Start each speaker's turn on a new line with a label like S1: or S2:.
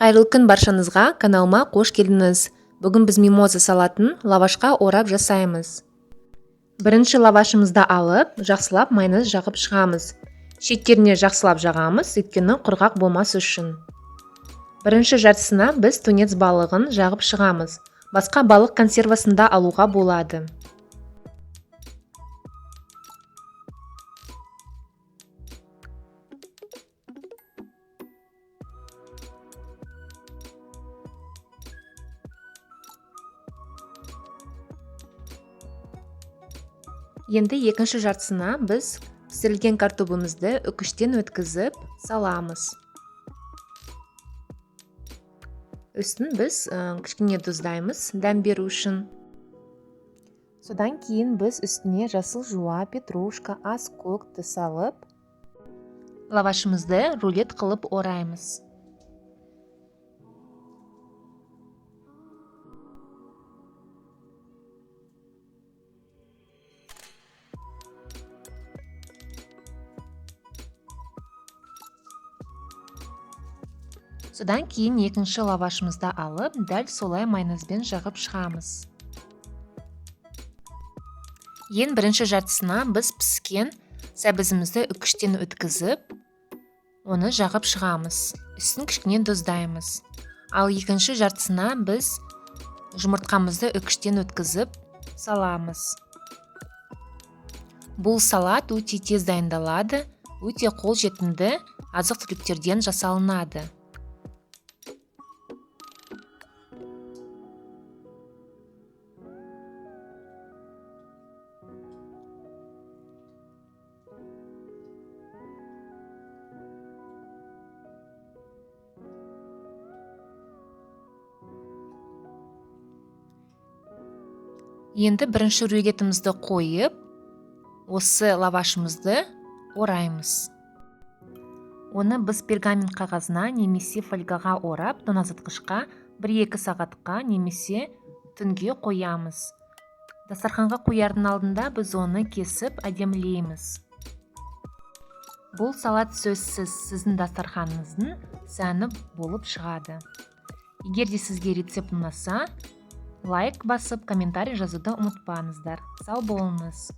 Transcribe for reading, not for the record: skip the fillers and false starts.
S1: Қайырлы күн баршаңызға, каналыма қош келдіңіз. Бүгін біз мимоза салатын лавашқа орап жасаймыз. Бірінші лавашымызды алып, жақсылап майонез жағып шығамыз. Шеттеріне жақсылап жағамыз, өйткені құрғақ болмас үшін. Бірінші жартысына біз тунец балығын жағып шығамыз. Басқа балық консервасында алуға болады. Енді екінші жартысына біз пісірілген картоплымызды үкіштен өткізіп саламыз. Үстін біз кішкене тұздаймыз дәм беру үшін. Содан кейін біз үстіне жасыл жуа, петрушка, ас көкті салып, лавашымызды рулет қылып ораймыз. Содан кейін екінші лавашымызды алып, дәл солай майонезбен жағып шығамыз. Ең бірінші жартысына біз піскен сәбізімізді үкіштен өткізіп, оны жағып шығамыз. Үстін кішкене тұздаймыз. Ал екінші жартысына біз жұмыртқамызды үкіштен өткізіп саламыз. Бұл салат өте тез дайындалады, өте қолжетімді азық-түліктерден жасалынады. Енді бірінші рулетімізді қойып, осы лавашымызды ораймыз. Оны біз пергамент қағазына немесе фольгаға орап, тоңазытқышқа 1-2 сағатқа немесе түнге қоямыз. Дастарханға қоярдың алдында біз оны кесіп әдемілейміз. Бұл салат сөзсіз сіздің дастарханыңыздың сәні болып шығады. Егер де сізге рецепт ұнаса, лайк басып, комментарий жазуды ұмытпаңыздар. Сау болыңыз.